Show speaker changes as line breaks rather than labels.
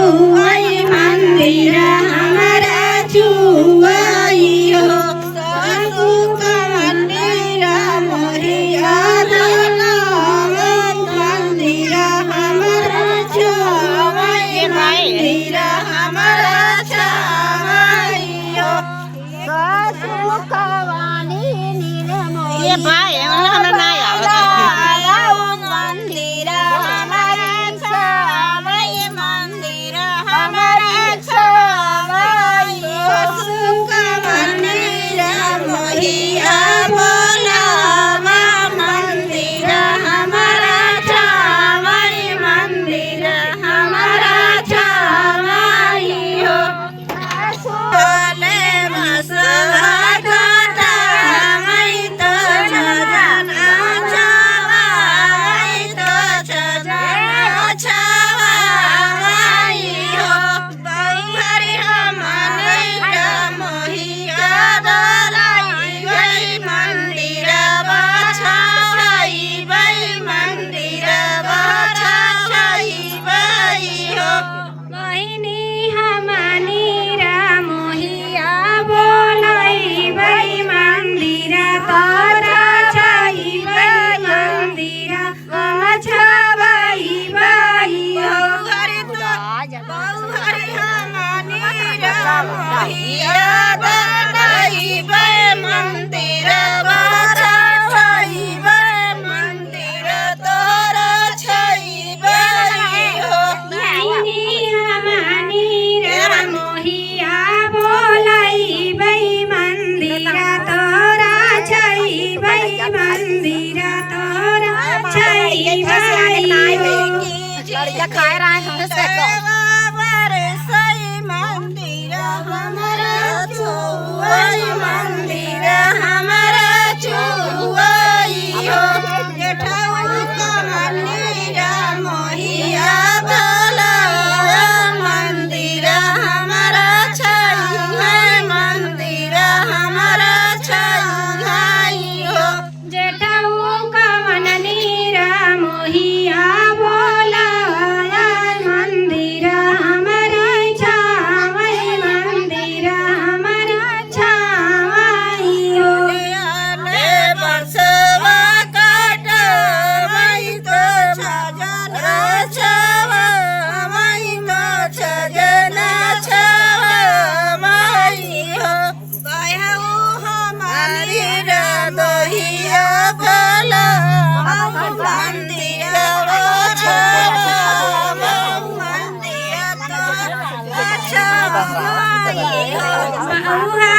छुवाई मंदिर हमारा छुवाई हो सुख मंदिर मोहिया मंदिर हमारा छुवाई मंदिर हमारा छुवाई हो सुख ये भाई हमारा नहीं आवा मंदिर हमारा छुवाई मंदिर हमारा छुवाई हो सुख मंदिर मोहिया बोलावा मंदिर हमारा छुवाई मंदिर हमारा छुवाई हो बोले बसवा खाए रहे हम मंदिर हमारा छुवाई मंदिर हमारा छुवाई हो मंदिर मोहिया बोलावा मंदिर हमारा छुवाई मंदिर हमारा छुवाई हो जेठाऊ का मंदिर मोहिया
Bye.